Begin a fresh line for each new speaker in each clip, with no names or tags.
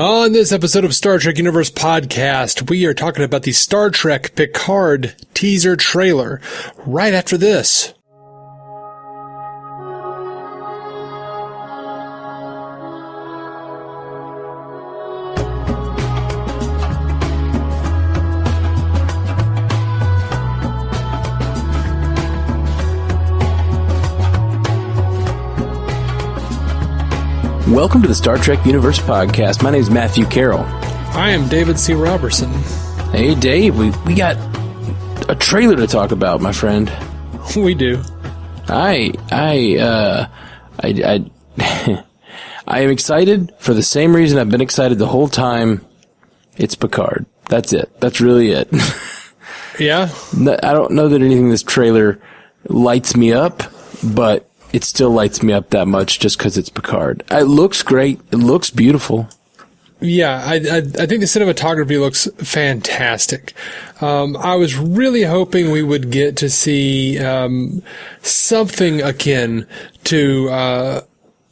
On this episode of Star Trek Universe Podcast, we are talking about the Star Trek Picard teaser trailer right after this.
Welcome to the Star Trek Universe Podcast. My name is Matthew Carroll.
I am David C. Robertson.
Hey, Dave. We got a trailer to talk about, my friend.
We do.
I am excited for the same reason I've been excited the whole time. It's Picard. That's it. That's really it.
Yeah?
I don't know that anything in this trailer lights me up, but it still lights me up that much just because it's Picard. It looks great. It looks beautiful.
Yeah, I think the cinematography looks fantastic. I was really hoping we would get to see something akin to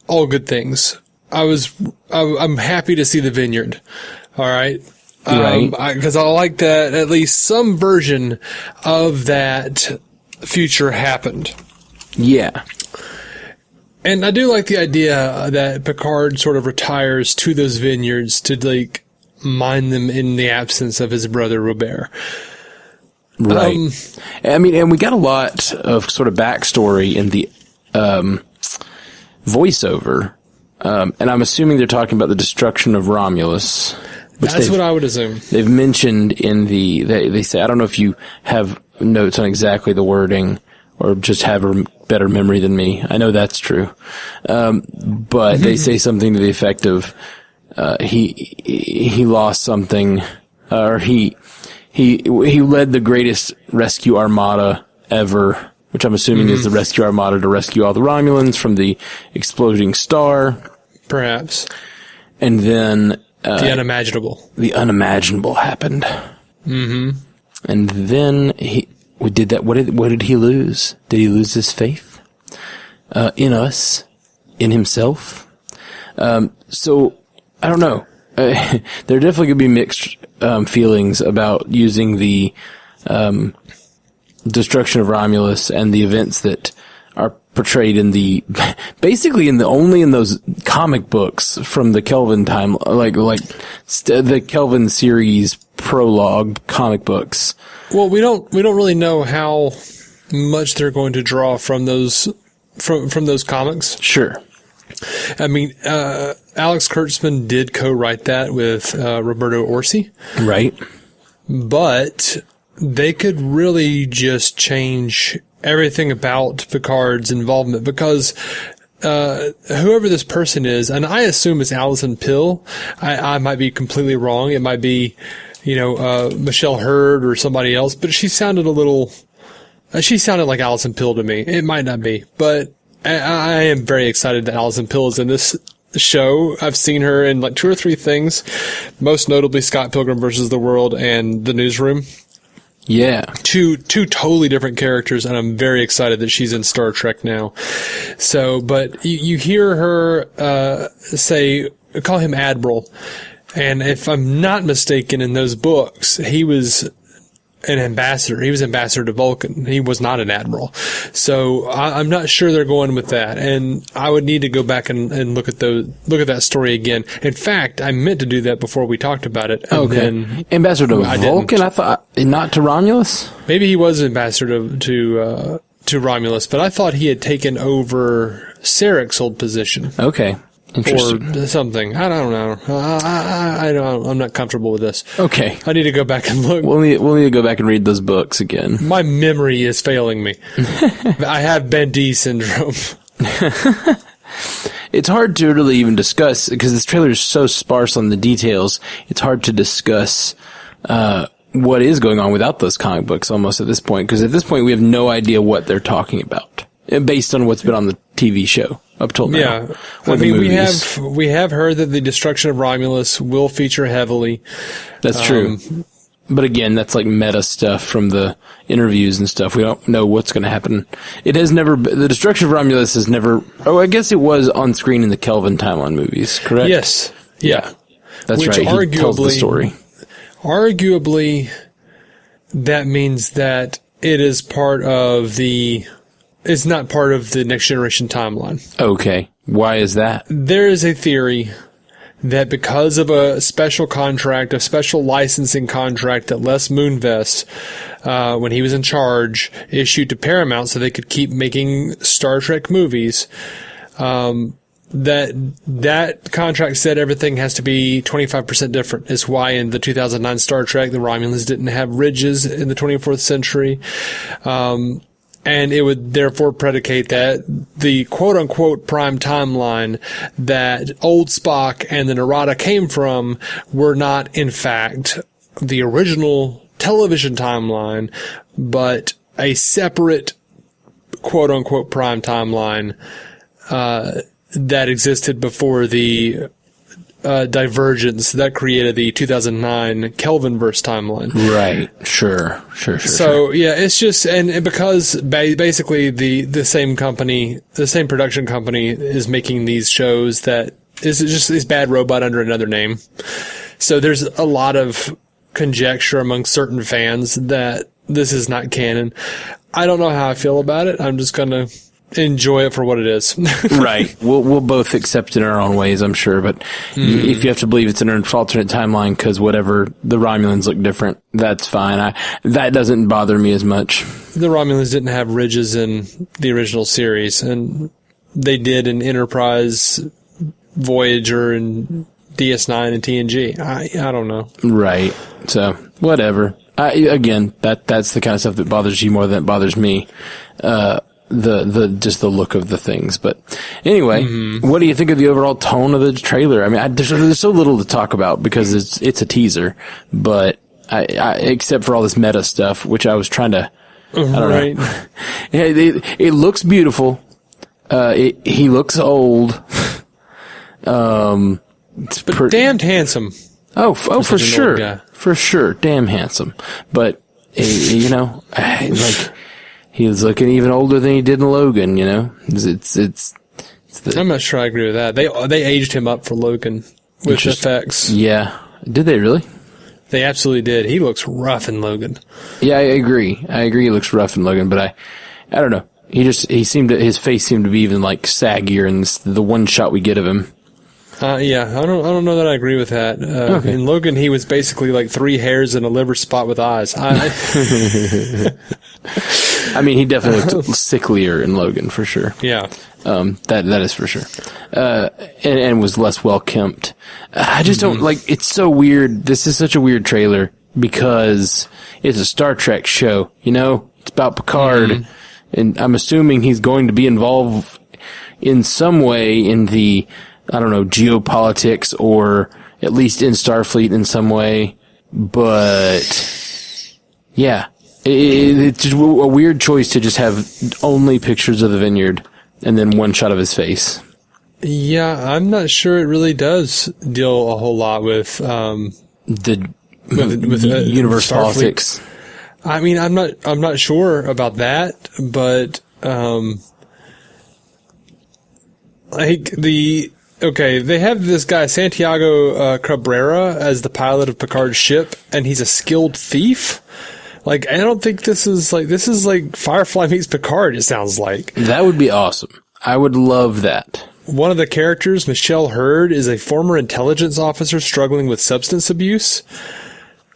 All Good Things. I'm happy to see the Vineyard. All right.
Right.
Because I like that at least some version of that future happened.
Yeah.
And I do like the idea that Picard sort of retires to those vineyards to, like, mine them in the absence of his brother Robert.
Right. And we got a lot of sort of backstory in the voiceover. And I'm assuming they're talking about the destruction of Romulus.
That's what I would assume.
They've mentioned in they say, I don't know if you have notes on exactly the wording or just have a better memory than me. I know that's true. But they say something to the effect of, he lost something, or he led the greatest rescue armada ever, which I'm assuming is the rescue armada to rescue all the Romulans from the exploding star.
Perhaps.
And then,
the unimaginable.
The unimaginable happened. Mm-hmm. And then we did that. What did he lose? Did he lose his faith? In us? In himself? So, I don't know. There are definitely going to be mixed, feelings about using the, destruction of Romulus and the events that are portrayed in basically only in those comic books from the Kelvin time, the Kelvin series prologue comic books.
Well, we don't really know how much they're going to draw from those comics.
Sure.
I mean, Alex Kurtzman did co-write that with Roberto Orci.
Right.
But they could really just change everything about Picard's involvement because whoever this person is, and I assume it's Alison Pill. I might be completely wrong. It might be, Michelle Hurd or somebody else, but she sounded like Alison Pill to me. It might not be, but I am very excited that Alison Pill is in this show. I've seen her in like 2 or 3 things, most notably Scott Pilgrim vs. the World and The Newsroom.
Yeah.
Two totally different characters, and I'm very excited that she's in Star Trek now. So, but you hear her call him Admiral. And if I'm not mistaken, in those books, he was an ambassador. He was ambassador to Vulcan. He was not an admiral. So I'm not sure they're going with that. And I would need to go back and look at that story again. In fact, I meant to do that before we talked about it.
Okay. Ambassador to Vulcan? I thought not to Romulus?
Maybe he was ambassador to Romulus, but I thought he had taken over Sarek's old position.
Okay. Interesting.
Or something. I don't know. I'm not comfortable with this.
Okay.
I need to go back and look.
We'll need to go back and read those books again.
My memory is failing me. I have Ben D syndrome.
It's hard to really even discuss because this trailer is so sparse on the details. It's hard to discuss what is going on without those comic books almost at this point, because at this point we have no idea what they're talking about based on what's been on the TV show up till now.
Yeah. I mean, we have heard that the destruction of Romulus will feature heavily.
That's true. But again, that's like meta stuff from the interviews and stuff. We don't know what's going to happen. It has never, the destruction of Romulus has never, I guess it was on screen in the Kelvin timeline movies, correct?
Yes. Yeah.
That's
which
right. He tells the story.
Arguably, that means that it is part of the... It's not part of the Next Generation timeline.
Okay. Why is that?
There is a theory that because of a special contract, a special licensing contract that Les Moonves, when he was in charge, issued to Paramount so they could keep making Star Trek movies, that contract said everything has to be 25% different. It's why in the 2009 Star Trek, the Romulans didn't have ridges in the 24th century. And it would therefore predicate that the quote-unquote prime timeline that old Spock and the Narada came from were not, in fact, the original television timeline, but a separate quote-unquote prime timeline that existed before the divergence that created the 2009 Kelvinverse timeline.
Right. Sure.
So, yeah, it's just, and because basically the same company, the same production company is making these shows that is Bad Robot under another name. So there's a lot of conjecture among certain fans that this is not canon. I don't know how I feel about it. I'm just going to enjoy it for what it is.
Right. We'll both accept it in our own ways, I'm sure. But if you have to believe it's an alternate timeline because whatever, the Romulans look different, that's fine. That doesn't bother me as much.
The Romulans didn't have ridges in the original series, and they did in Enterprise, Voyager, and DS9 and TNG. I don't know. Right.
So, whatever. Again, that's the kind of stuff that bothers you more than it bothers me. Just the look of the things. But anyway, what do you think of the overall tone of the trailer? I mean, there's so little to talk about because it's a teaser, but I except for all this meta stuff, which I was trying to, I don't know. It looks beautiful. He looks old.
But damned handsome.
Oh, for sure. For sure. Damn handsome. But, like, he was looking even older than he did in Logan, you know?
I'm not sure I agree with that. They aged him up for Logan with effects.
Yeah. Did they really?
They absolutely did. He looks rough in Logan.
Yeah, I agree. He looks rough in Logan, but I don't know. His face seemed to be even like saggier in the one shot we get of him.
Yeah, I don't know that I agree with that. Okay. In Logan, he was basically like 3 hairs and a liver spot with eyes.
I mean, he definitely looked sicklier in Logan for sure.
Yeah,
that is for sure. And was less well kempt. I just don't like. It's so weird. This is such a weird trailer because it's a Star Trek show. You know, it's about Picard, and I'm assuming he's going to be involved in some way in the, I don't know, geopolitics or at least in Starfleet in some way. But yeah, it's just a weird choice to just have only pictures of the vineyard and then one shot of his face.
Yeah, I'm not sure it really does deal a whole lot with
the universe politics.
I mean, I'm not sure about that, but they have this guy Santiago Cabrera as the pilot of Picard's ship, and he's a skilled thief. Like, I don't think this is like Firefly meets Picard. It sounds like
that would be awesome. I would love that.
One of the characters, Michelle Hurd, is a former intelligence officer struggling with substance abuse.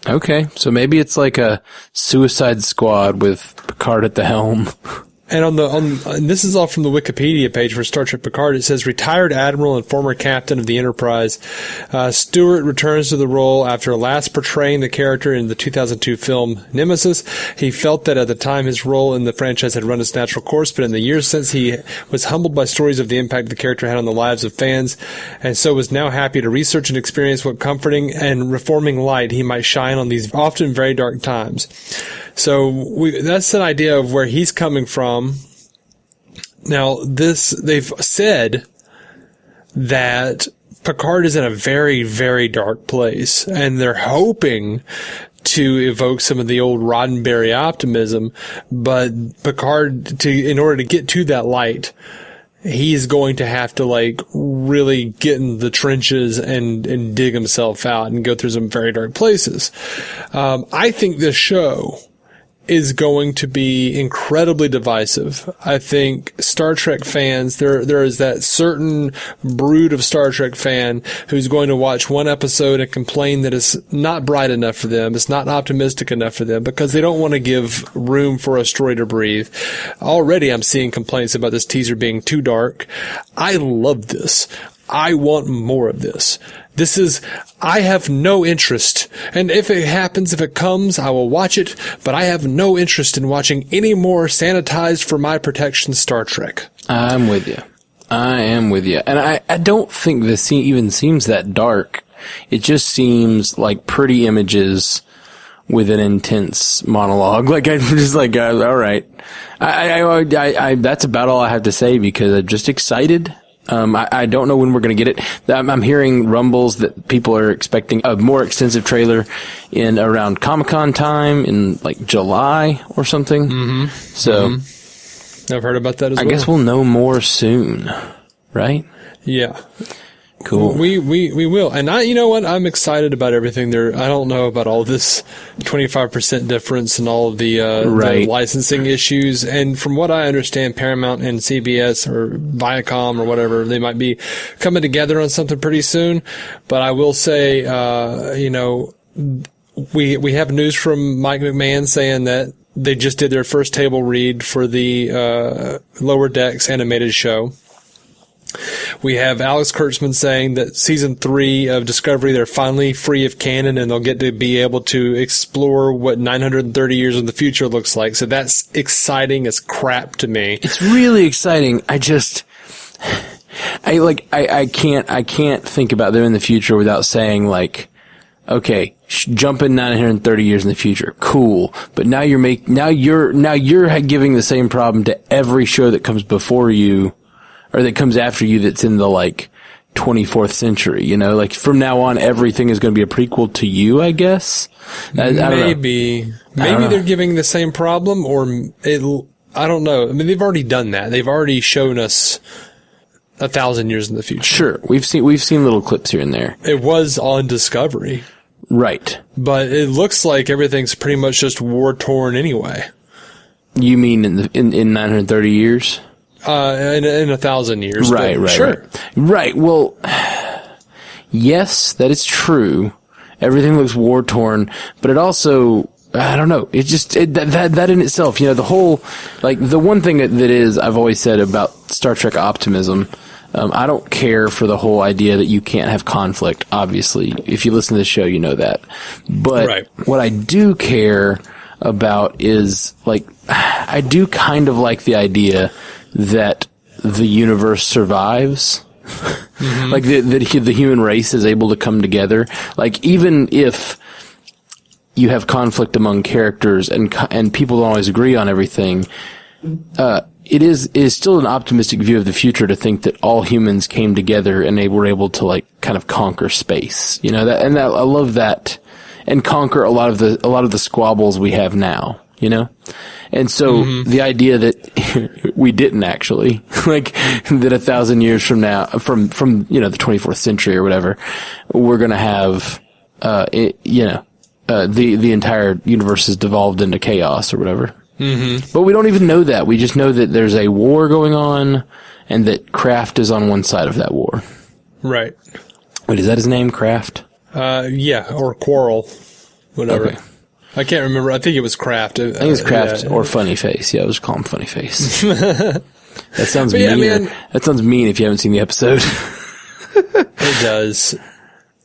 Okay, so maybe it's like a Suicide Squad with Picard at the helm.
And and this is all from the Wikipedia page for Star Trek Picard. It says, retired admiral and former captain of the Enterprise, Stewart returns to the role after last portraying the character in the 2002 film Nemesis. He felt that at the time his role in the franchise had run its natural course, but in the years since he was humbled by stories of the impact the character had on the lives of fans, and so was now happy to research and experience what comforting and reforming light he might shine on these often very dark times. So that's an idea of where he's coming from. Now, they've said that Picard is in a very, very dark place, and they're hoping to evoke some of the old Roddenberry optimism, but Picard, in order to get to that light, he's going to have to like really get in the trenches and dig himself out and go through some very dark places. I think this show is going to be incredibly divisive. I think Star Trek fans, there is that certain brood of Star Trek fan who's going to watch one episode and complain that it's not bright enough for them, it's not optimistic enough for them, because they don't want to give room for a story to breathe. Already I'm seeing complaints about this teaser being too dark. I love this. I want more of this. I have no interest. And if it happens, if it comes, I will watch it, but I have no interest in watching any more sanitized for my protection Star Trek.
I'm with you. I am with you. And I don't think this even seems that dark. It just seems like pretty images with an intense monologue. Like, I'm just like, all right. That's about all I have to say, because I'm just excited. I don't know when we're going to get it. I'm hearing rumbles that people are expecting a more extensive trailer in around Comic-Con time in like July or something. Mm-hmm. So
I've heard about that as well.
I guess we'll know more soon, right?
Yeah.
Cool.
We will. And you know what? I'm excited about everything there. I don't know about all this 25% difference and all of the licensing issues. And from what I understand, Paramount and CBS or Viacom or whatever, they might be coming together on something pretty soon. But I will say, we have news from Mike McMahon saying that they just did their first table read for the Lower Decks animated show. We have Alex Kurtzman saying that season 3 of Discovery, they're finally free of canon and they'll get to be able to explore what 930 years in the future looks like. So that's exciting as crap to me.
It's really exciting. I can't think about them in the future without saying like, okay, jump in 930 years in the future. Cool. But now you're giving the same problem to every show that comes before you, or that comes after you, that's in the like 24th century, you know, like from now on, everything is going to be a prequel to you, I guess.
Maybe they're giving the same problem, or I don't know. I mean, they've already done that. They've already shown us 1,000 years in the future.
Sure. We've seen little clips here and there.
It was on Discovery.
Right.
But it looks like everything's pretty much just war torn anyway.
You mean in 930 years?
In 1,000 years.
Right.
Sure.
Right. Well, yes, that is true. Everything looks war torn, but it also, I don't know. It just, that in itself, you know, the whole, like, the one thing that is, I've always said about Star Trek optimism, I don't care for the whole idea that you can't have conflict, obviously. If you listen to the show, you know that. But what I do care about is, like, I do kind of like the idea that the universe survives. Mm-hmm. Like, the human race is able to come together. Like, even if you have conflict among characters and people don't always agree on everything, it is still an optimistic view of the future to think that all humans came together and they were able to, like, kind of conquer space. You know, I love that, and conquer a lot of the squabbles we have now, you know? And so the idea that we didn't actually, like, that 1,000 years from now, from, you know, the 24th century or whatever, we're going to have, the entire universe has devolved into chaos or whatever. Mm-hmm. But we don't even know that. We just know that there's a war going on and that Kraft is on one side of that war.
Right.
Wait, is that his name, Kraft?
Yeah, or Quarrel, whatever. Okay. I can't remember. I think it was Kraft.
I think it was Kraft or Funny Face. Yeah, I was call him Funny Face. That sounds mean. Yeah, that sounds mean if you haven't seen the episode.
It does.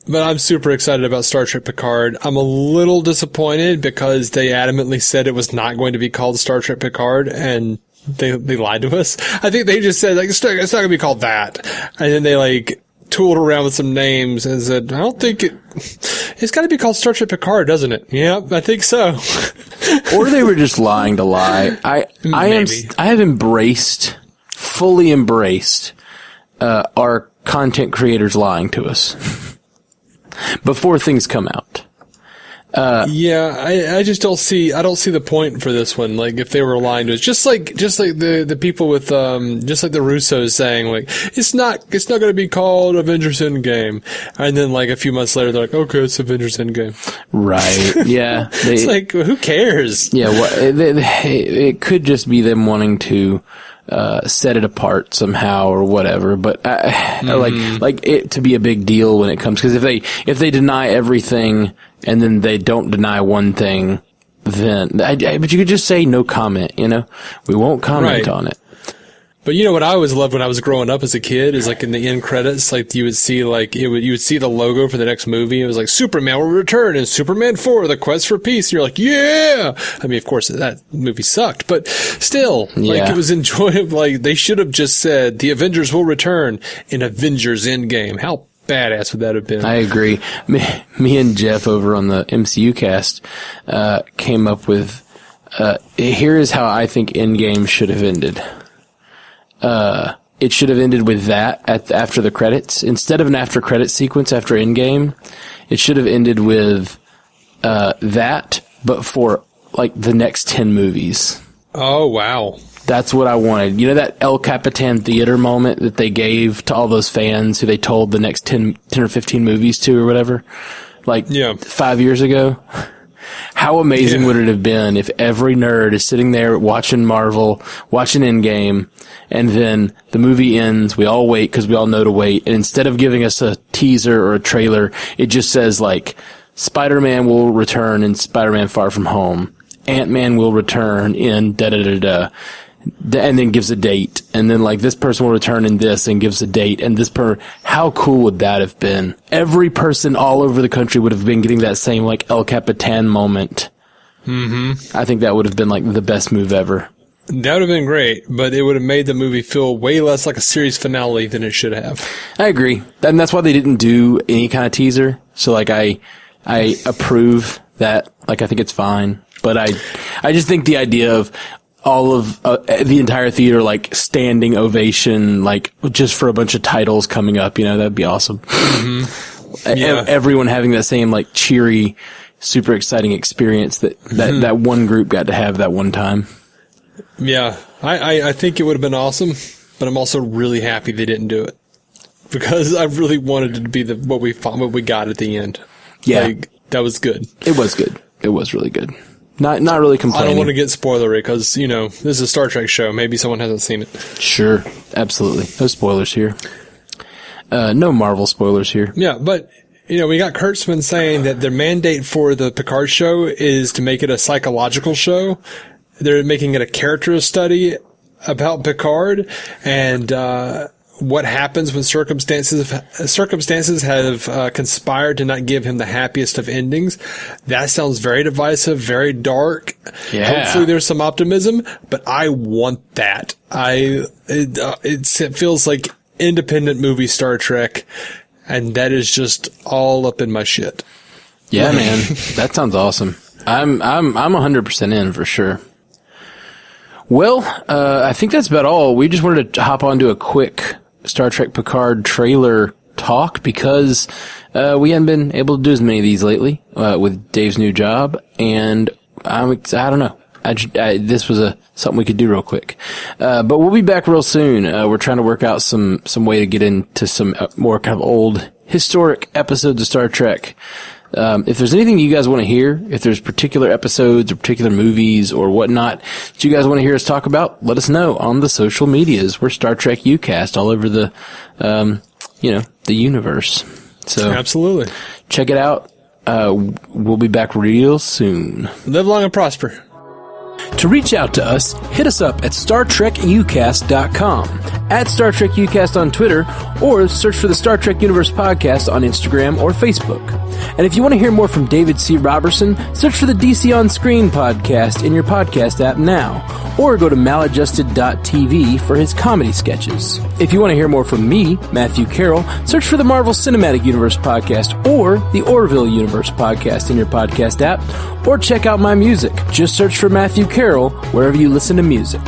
But I'm super excited about Star Trek Picard. I'm a little disappointed because they adamantly said it was not going to be called Star Trek Picard, and they lied to us. I think they just said, like, it's not going to be called that. And then they, like, tooled around with some names and said, I don't think it's got to be called Star Trek Picard, doesn't it? Yeah, I think so.
Or they were just lying to lie. I have fully embraced, our content creators lying to us before things come out.
I just don't see the point for this one. Like, if they were lying to us, just like the people with, just like the Russos saying, like, it's not going to be called Avengers Endgame. And then, like, a few months later, they're like, okay, it's Avengers Endgame.
Right. Yeah.
It's like, who cares?
Yeah. Well, it could just be them wanting to, set it apart somehow or whatever, but like it to be a big deal when it comes, because if they deny everything and then they don't deny one thing, then but you could just say no comment, we won't comment on it.
But what I always loved when I was growing up as a kid is, like, in the end credits, like, you would see you would see the logo for the next movie. It was like, Superman will return in Superman 4, The Quest for Peace. You're like, yeah! I mean, of course, that movie sucked, but still, like, it was enjoyable. Like, they should have just said, the Avengers will return in Avengers Endgame. How badass would that have been?
I agree. Me and Jeff over on the MCU cast, came up with, here is how I think Endgame should have ended. It should have ended with that after the credits. Instead of an after credit sequence after Endgame, it should have ended with, that, but for, like, the next 10 movies.
Oh, wow.
That's what I wanted. That El Capitan theater moment that they gave to all those fans who they told the next 10 or 15 movies to or whatever? Like, 5 years ago? How amazing would it have been if every nerd is sitting there watching Marvel, watching Endgame, and then the movie ends, we all wait because we all know to wait, and instead of giving us a teaser or a trailer, it just says, like, Spider-Man will return in Spider-Man Far From Home, Ant-Man will return in da-da-da-da, and then gives a date, and then, like, this person will return in this and gives a date, and how cool would that have been? Every person all over the country would have been getting that same, like, El Capitan moment. Mm-hmm. I think that would have been, like, the best move ever.
That would have been great, but it would have made the movie feel way less like a series finale than it should have.
I agree. And that's why they didn't do any kind of teaser. So, like, I approve that. Like, I think it's fine. But I just think the idea of all of the entire theater, like, standing ovation, like, just for a bunch of titles coming up, that'd be awesome. Mm-hmm. Yeah. Everyone having that same, like, cheery, super exciting experience that one group got to have that one time.
Yeah, I think it would have been awesome, but I'm also really happy they didn't do it, because I really wanted it to be what we got at the end.
Yeah,
like, that was good.
It was good. It was really good. Not really complaining.
I don't want to get spoilery because, this is a Star Trek show. Maybe someone hasn't seen it.
Sure. Absolutely. No spoilers here. No Marvel spoilers here.
Yeah, but, we got Kurtzman saying that their mandate for the Picard show is to make it a psychological show. They're making it a character study about Picard and, what happens when circumstances have conspired to not give him the happiest of endings. That sounds very divisive, very dark.
Yeah.
Hopefully there's some optimism, but I want that. It feels like independent movie Star Trek, and that is just all up in my shit.
Yeah, man. That sounds awesome. I'm 100% in for sure. Well, I think that's about all. We just wanted to hop onto a quick Star Trek Picard trailer talk because we haven't been able to do as many of these lately with Dave's new job, and I don't know. This was something we could do real quick, but we'll be back real soon. We're trying to work out some way to get into some more kind of old historic episodes of Star Trek. If there's anything you guys want to hear, if there's particular episodes or particular movies or whatnot that you guys want to hear us talk about, let us know on the social medias. We're Star Trek UCast all over the, the universe. So
absolutely. Check
it out. We'll be back real soon.
Live long and prosper.
To reach out to us, hit us up at StarTrekUcast.com, at Star Trek UCast on Twitter, or search for the Star Trek Universe Podcast on Instagram or Facebook. And if you want to hear more from David C. Robertson, search for the DC On Screen podcast in your podcast app now, or go to maladjusted.tv for his comedy sketches. If you want to hear more from me, Matthew Carroll, search for the Marvel Cinematic Universe Podcast or the Orville Universe Podcast in your podcast app, or check out my music. Just search for Matthew Carroll wherever you listen to music.